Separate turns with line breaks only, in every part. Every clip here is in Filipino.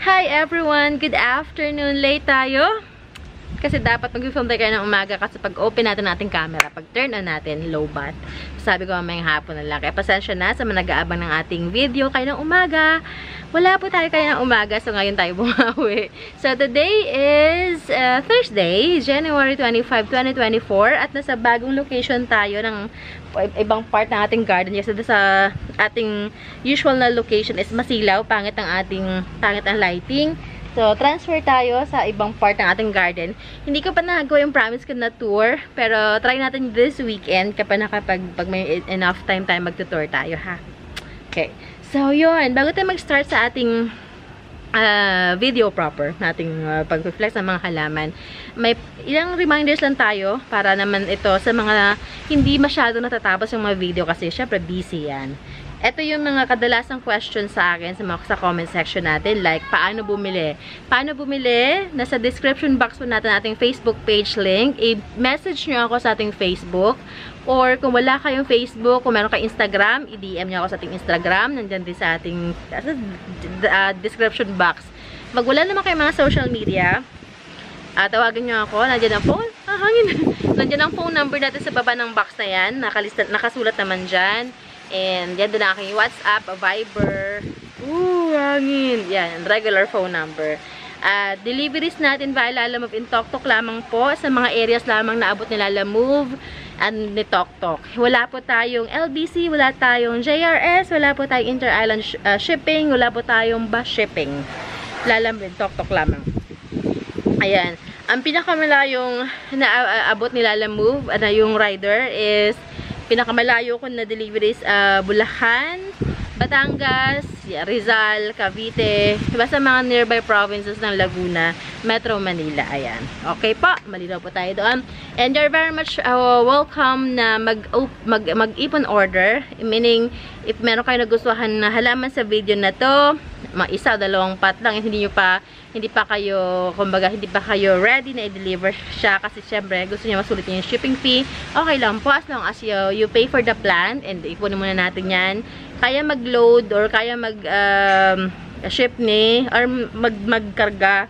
Hi everyone! Good afternoon! Late tayo. Kasi dapat mag-film tayo ng umaga kasi pag open natin ating camera, pag turn on natin, low bat. Sabi ko mamayang hapon na lang. Kaya pasensya na sa mga nag-aabang ng ating video kayo ng umaga. Wala po tayo kayo ng umaga, so ngayon tayo bumawi. So today is Thursday, January 25, 2024 at nasa bagong location tayo ng ibang part ng ating garden kasi sa ating usual na location is masilaw, pangit ang lighting. So, transfer tayo sa ibang part ng ating garden. Hindi ko pa nagawa yung promise ko na tour, pero try natin this weekend kapag pag may enough time tayo magtutour tayo, ha? Okay. So, yun. Bago tayo mag-start sa ating video proper, nating pag-reflex ng mga halaman, may ilang reminders lang tayo para naman ito sa mga hindi masyado natatapos yung mga video kasi syempre busy yan. Ito yung mga kadalasang questions sa akin sa comment section natin, like paano bumili. Paano bumili? Nasa description box po natin ating Facebook page link. I-message nyo ako sa ating Facebook. Or kung wala kayong Facebook, kung meron kayong Instagram, i-DM nyo ako sa ating Instagram. Nandyan din sa ating description box. Wala naman kayong mga social media, tawagan nyo ako. Nandyan ang phone. Hangin. Nandyan ang phone number natin sa baba ng box na yan. Nakasulat naman dyan. And yan din ang aking WhatsApp, Viber. Hangin. Yan, regular phone number. Deliveries natin via Lalamove in Toktok lamang po. Sa mga areas lamang naabot ni Lalamove and ni Toktok. Wala po tayong LBC, wala tayong JRS, wala po tayong inter-island shipping, wala po tayong bus shipping. Lalamove in Toktok lamang. Ayan. Ang pinakamalayong naabot ni Lalamove, yung rider is pinakamalayo ko na deliveries Bulacan, Batangas, Rizal, Cavite, basta mga nearby provinces ng Laguna, Metro Manila. Ayan. Okay po, malinaw po tayo doon. And you're very much welcome na mag-ipon order. Meaning, if meron kayo nagustuhan na halaman sa video na to, isa o dalawang pot lang, hindi pa kayo, kumbaga, hindi pa kayo ready na i-deliver siya kasi syempre gusto niya masulit yung shipping fee. Okay lang po, as long as you pay for the plant and ipunin muna natin yan. Kaya mag-load or kaya mag-ship ni or magkarga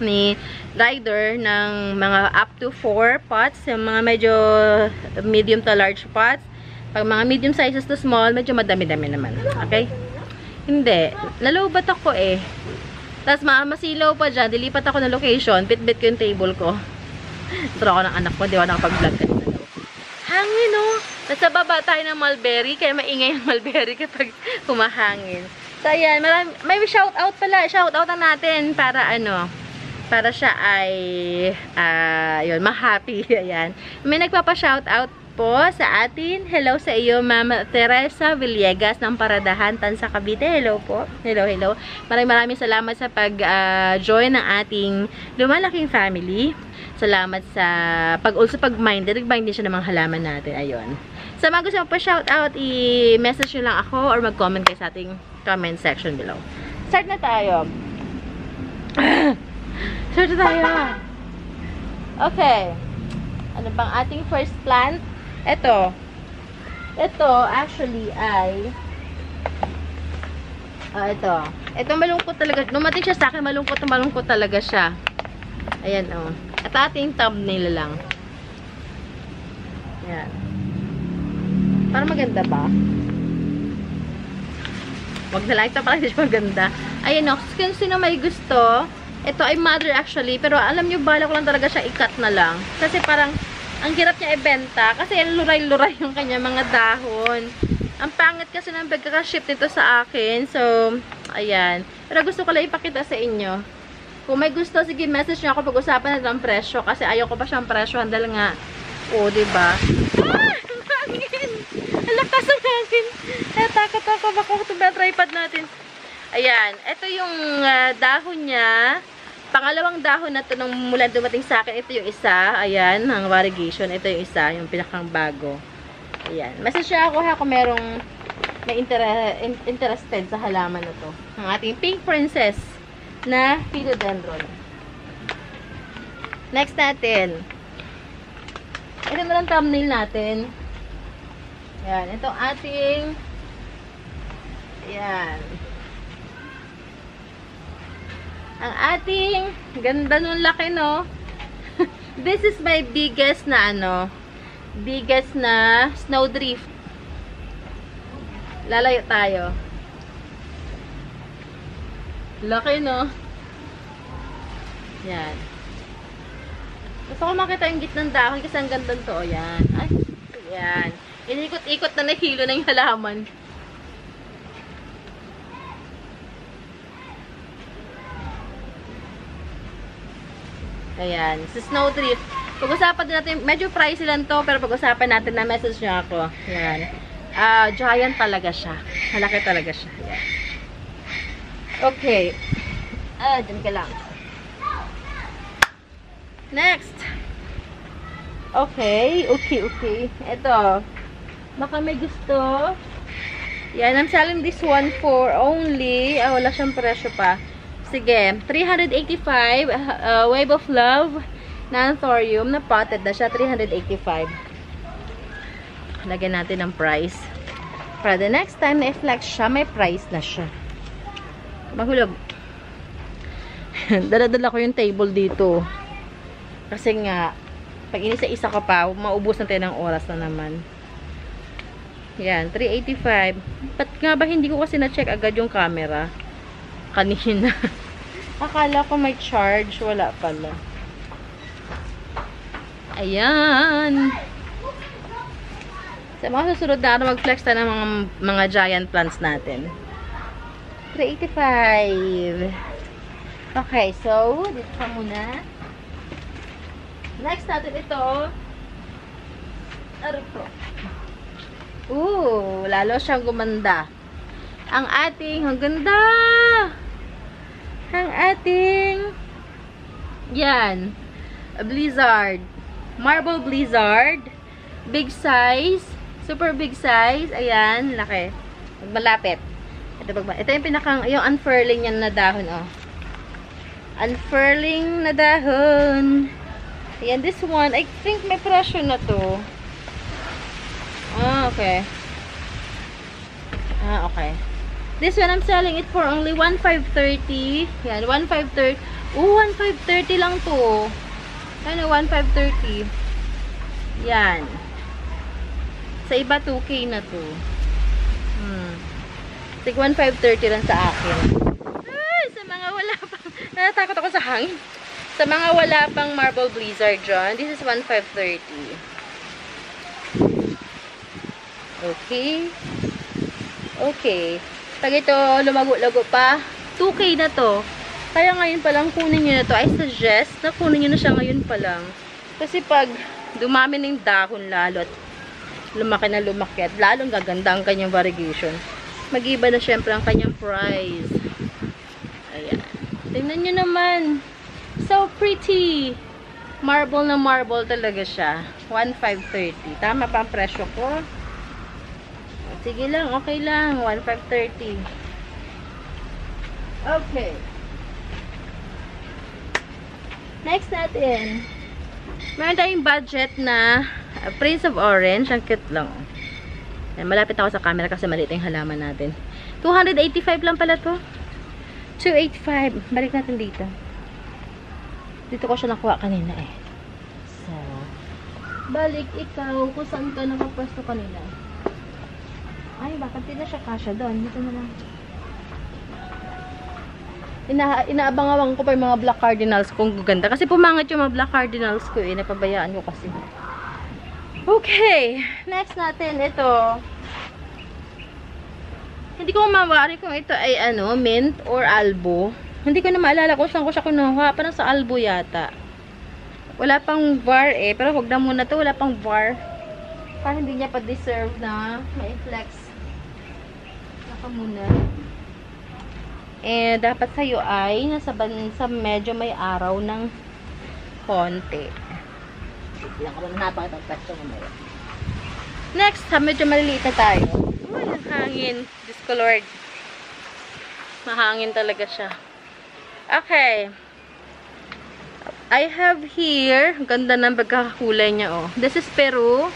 ni rider ng mga up to 4 pots, yung mga medyo medium to large pots. Pag mga medium sizes to small, medyo madami-dami naman. Okay? Hindi. Nalobat ako eh. Tapos masilaw pa dyan. Dilipat ako ng location. Bit-bit ko yung table ko. Turo ako ng anak ko. Di ako nakapag-vlog kanina. Hangin oh. Nasa baba tayo ng mulberry. Kaya maingay yung mulberry kapag humahangin. So ayan. May shoutout pala. Shoutout na natin para para siya ay yun, ma-happy. Ayan. May nagpapa-shoutout po sa atin. Hello sa iyo, Ma'am Teresa Villegas ng Paradahan, Tansa, Cavite. Hello po. Hello, hello. Maraming salamat sa pag-join ng ating lumalaking family. Salamat sa pag-minded. Nag-bind din siya ng mga halaman natin. Ayun. Sa mga gusto mo pa shoutout, i-message nyo lang ako or mag-comment kayo sa ating comment section below. Start na tayo. Start na tayo. Okay. Ano bang ating first plant? Ito actually ay ito malungkot talaga. Dumating siya sa akin, malungkot talaga siya. Ayan oh. At ating thumbnail lang. Ayan. Parang maganda ba? Wag na lang. Ito parang hindi siya maganda. Ayan oh. Kung sino may gusto, ito ay mother actually. Pero alam nyo, bala ko lang talaga siya i-cut na lang. Kasi parang ang hirap niya ibenta kasi luray-luray yung kanya mga dahon. Ang pangit kasi ng pagkakaship nito sa akin. So, ayan. Pero gusto ko lang ipakita sa inyo. Kung may gusto, sige, message nyo ako pag-usapan natin ang presyo. Kasi ayaw ko pa siyang presyo. Handal nga. O, diba? Ang hangin! Ang lakas ng hangin! Natakot ako. Baka ito ba tripod natin? Ayan. Ito yung dahon niya. Pangalawang dahon na to nung mula dumating sa akin, ito yung isa. Ayan, ang variegation. Ito yung isa, yung pinakang bago. Ayan. Message ako ha kung merong may interested sa halaman na to. Ang ating pink princess na philodendron. Next natin. Ito na lang thumbnail natin. Ayan. Itong ating ayan. Ang ating, ganda nung laki, no? This is my biggest na biggest na snowdrift. Lalayo tayo. Laki, no? Yan. Gusto ko makita yung gitnang dahon kasi ang ganda to. Yan. Ay, yan. Inikot-ikot na nahilo na yung halaman. Ayan. Sa snowdrift. Pag-usapan din natin, medyo pricey lang to, pero pag-usapan natin na message niya ako. Ayan. Giant talaga siya. Malaki talaga siya. Ayan. Okay. Dyan ka lang. Next. Okay. Ito. Baka may gusto. Yan. I'm selling this one for only, wala siyang presyo pa. Sige, 385, Wave of Love, non-thorium, na potted na siya, 385. Lagyan natin ng price. Para the next time na i-flex siya, may price na siya. Mahulog. Dala-dala ko yung table dito. Kasi nga, pag inisa-isa ka pa, maubos na tayo ng oras na naman. Yan, 385. Ba't nga ba hindi ko kasi na-check agad yung camera? Kanina. Akala ko may charge. Wala pala. Ayan. Sa mga susunod na mag-flex tayo ng mga giant plants natin. 385. Okay, so, dito ka muna. Next natin ito. Ano to? Lalo siyang gumanda. Ang ganda! Ang ating, yan, Blizzard. Marble Blizzard. Big size. Super big size. Ayan, laki. Malapit. Ito yung yung unfurling yan na dahon, oh. Unfurling na dahon. Ayan, this one, I think may presyo na to. Okay. Okay. This one, I'm selling it for only 1,530. Yan, 1,530. 1,530 lang to. Ano, 1,530. Yan. Sa iba, 2K na to. Sig 1,530 lang sa akin. Ay, sa mga wala pang, natatakot ako sa hangin. Sa mga wala pang Marble Blizzard dyan, this is 1,530. Okay. Okay. Pag ito, lumago-lago pa, 2K na to. Kaya ngayon pa lang kunin nyo na to. I suggest na kunin nyo na siya ngayon pa lang. Kasi pag dumami na yung dahon lalo at lumaki na lumaki at lalong gaganda ang kanyang variegation, mag-iba na syempre ang kanyang price. Ayan. Tingnan nyo naman. So pretty. Marble na marble talaga siya. 1,530. Tama pa ang presyo ko. Sige lang, okay lang. 1,530. Okay. Next natin. Meron tayong budget na Prince of Orange. Ang cute lang. Malapit ako sa camera kasi maliit yung halaman natin. 285 lang pala to. 285. Balik natin dito. Dito ko siya nakuha kanina eh. So, balik ikaw kung saan ka nakapwesto kanina. Ay, bakit di na siya kasya doon? Dito na lang. Inaabang-abang ko pa yung mga black cardinals kung gaganda. Kasi pumangat yung mga black cardinals ko eh. Napabayaan ko kasi. Okay. Next natin, ito. Hindi ko mawari kung ito ay mint or albo. Hindi ko na maalala kung saan ko siya kinuha. Parang sa albo yata. Wala pang var eh. Pero huwag na muna to. Wala pang var. Parang hindi niya pa deserve na ma-flex. Muna. Eh, dapat sa'yo ay nasa medyo may araw ng konti. Lang ako na napakatagpwesto mamaya. Next, medyo maliliit na tayo. Uy, ang hangin. Diyos ko Lord. Mahangin talaga siya. Okay. I have here, ganda ng pagkakakulay niya, oh. This is Peru.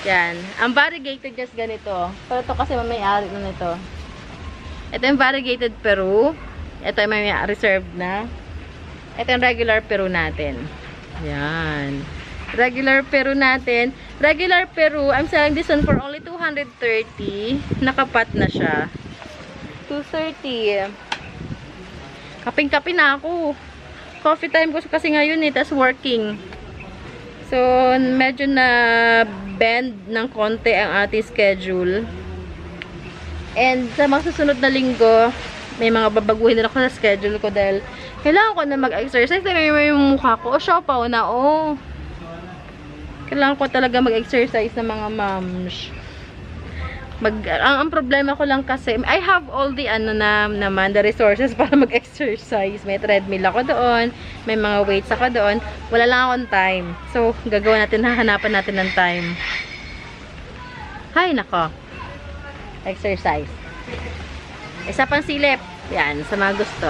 Yan. Ang variegated just ganito. Pero ito kasi may-ari na nito. Ito yung variegated Peru. Ito ay may reserved na. Ito yung regular Peru natin. Yan. Regular Peru natin. Regular Peru, I'm selling this one for only 230. Nakapat na siya. 230. Kaping-kapi na ako. Coffee time ko kasi ngayon eh, tas working. So, medyo na bend ng konti ang ating schedule. And sa mga susunod na linggo, may mga babaguhin na ako sa schedule ko dahil kailangan ko na mag-exercise. May yung mukha ko. O, siopaw na. O. Kailangan ko talaga mag-exercise ng mga moms. Ang problema ko lang kasi, I have all the the resources para mag-exercise. May treadmill ako doon, may mga weights ako doon. Wala lang akong time. So, gagawin natin, hahanapan natin ng time. Hay, nako. Exercise. Isa pang silip. Yan, sa mga gusto.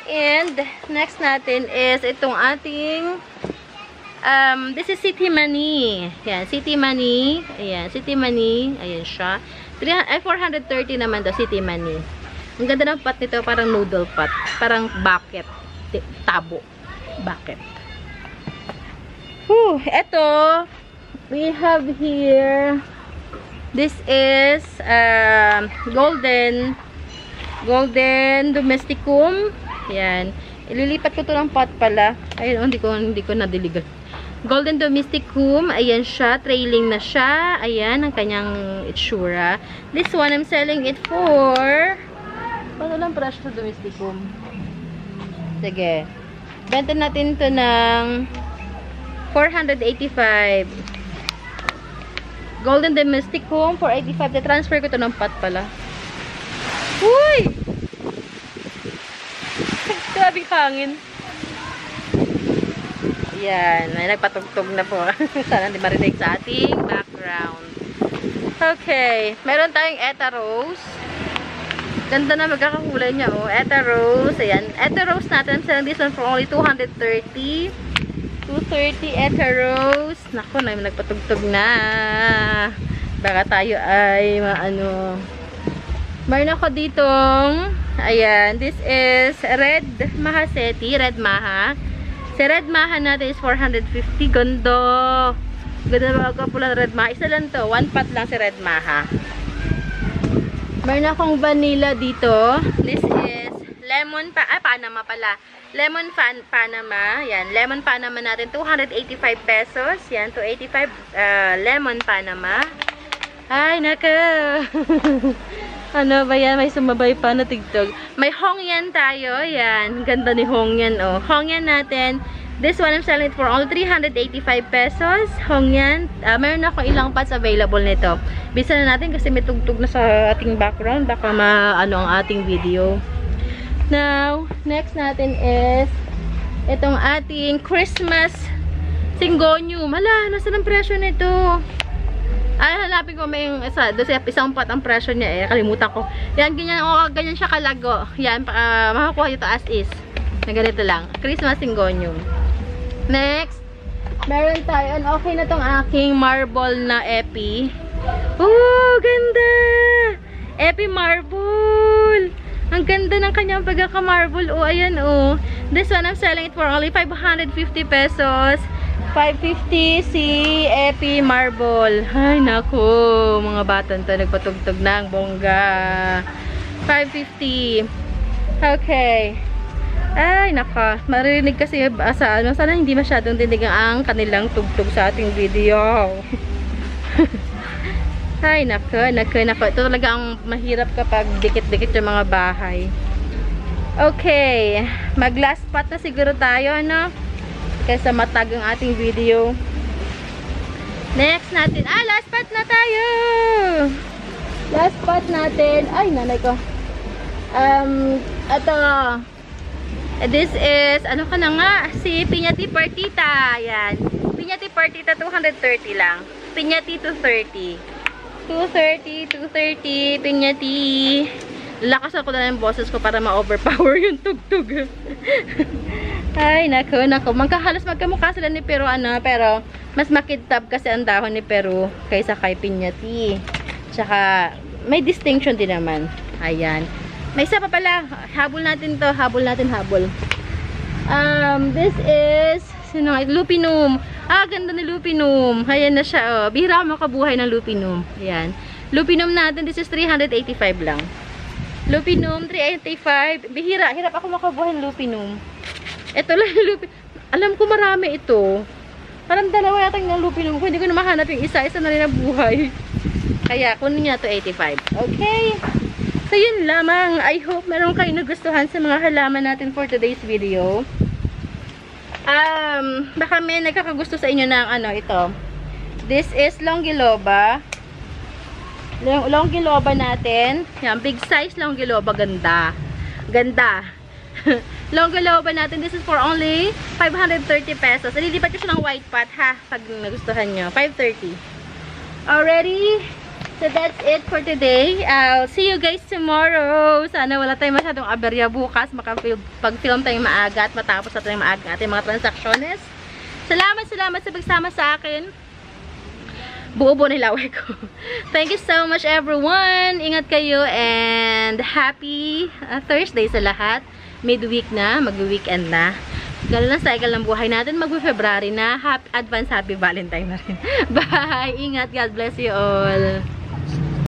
And, next natin is itong ating this is City Money. Yan, City Money. Ayan, City Money. Ayan siya. 430 naman daw, City Money. Ang ganda ng pot nito, parang noodle pot. Parang bucket. Tabo. Bucket. Whew, ito, we have here, this is Golden Domesticum. Yan. Ililipat ko to ng pot pala. Ayun, hindi ko nadiligan. Golden Domesticum. Ayan siya. Trailing na siya. Ayan, ang kanyang itsura. This one, I'm selling it for... Paano lang presyo sa Domesticum? Sige. Benta natin ito ng 485. Golden Domesticum, 485. Na-transfer ko ito ng pot pala. Uy! Grabing hangin. Ayan. May nagpatugtog na po. Sana hindi marinig sa ating background. Okay. Meron tayong Eta Rose. Ganda na magkakakulay niya, oh. Eta Rose. Ayan. Eta Rose natin. I'm selling this one for only 230. 230 Eta Rose. Naku, may nagpatugtog na. Baka tayo ay maano. Meron ako ditong ayan, this is Red Mahaseti, Red Maha. Si Red Maha natin is 450. Ganda. Ganda na mga pula Red Maha. Isa lang to. One pot lang si Red Maha. Meron akong vanilla dito. This is Lemon Panama pala. Lemon Panama. Yan. Lemon Panama natin. 285 pesos. Yan. 285 Lemon Panama. Ay, naka. Ano ba yan? May sumabay pa na TikTok. May Hongyan tayo. Yan. Ganda ni Hongyan, oh. Hongyan natin. This one, I'm selling it for only 385 pesos. Hongyan. Meron ako ilang pots available nito. Bisa na natin kasi may tugtog na sa ating background. Baka maano ang ating video. Now, next natin is itong ating Christmas Syngonium. Hala, nasa ng presyo nito? Ay, hanapin ko may isang pot ang presyo niya eh. Kalimutan ko. Yan, ganyan siya kalago. Yan, makakuha ito as is. Na ganito lang. Christmas Syngonium. Next, meron tayo. Okay na tong aking marble na epi. Oh, ganda! Epi marble! Ang ganda ng kanyang pagkaka-marble. Oh, ayan oh. This one, I'm selling it for only 550 pesos. 550 si Epi Marble. Ay, naku. Mga batan to. Nagpatugtog na ang bongga. 550. Okay. Ay, naka. Marinig kasi sa ano. Sana hindi masyadong dinig ang kanilang tugtog sa ating video. Ay, naku. Ito talaga ang mahirap kapag dikit-dikit yung mga bahay. Okay. Mag-last spot na siguro tayo, ano? Kaysa matag ang ating video. Next natin. Last spot na tayo! Last spot natin. Ay, nanay ko. Ito. This is, ano ka na nga? Si Piñati Partita. Ayan. Piñati Partita, 230 lang. Piñati, 230. 230. Piñati. Lakas ako na ng boses ko para ma-overpower yung tugtog. Ay, naku. Halos magkamukha sila ni Peru, pero mas makitab kasi ang dahon ni Peru kaysa kay Piñati. Tsaka, may distinction din naman. Ayan. May isa pa pala. Habol natin to. Habol natin, habol. This is Lupinum. Ganda na Lupinum. Ayan na siya, oh. Bihira ako makabuhay ng Lupinum. Ayan. Lupinum natin, this is 385 lang. Lupinum, 385. Bihira. Hirap ako makabuhay ng Lupinum. Ito lang yung Lupinum. Alam ko marami ito. Parang dalawa yata ng Lupinum ko. Hindi ko na mahanap yung isa. Isa na rin ang buhay. Kaya, kunin niya to 85. Okay. So, yun lamang. I hope meron kayo nagustuhan sa mga halaman natin for today's video. Baka may nagkakagusto sa inyo ng ito. This is Longiloba. Longiloba natin. Yan, big size Longiloba. Ganda. Ganda. Longiloba natin. This is for only 530 pesos. Ililipat ko siya ng white pot, ha? Pag nagustuhan nyo. 530. Already? So, that's it for today. I'll see you guys tomorrow. Sana wala tayong masyadong aberya bukas. Pag-film tayong maaga at matapos na tayong maaga ating mga transactions. Salamat sa pagsama sa akin. Buo-buo na laway ko. Thank you so much, everyone. Ingat kayo and happy Thursday sa lahat. Midweek na. Mag-weekend na. Gano'n ang cycle ng buhay natin. Mag-February na. Advance Happy Valentine na rin. Bye! Ingat. God bless you all.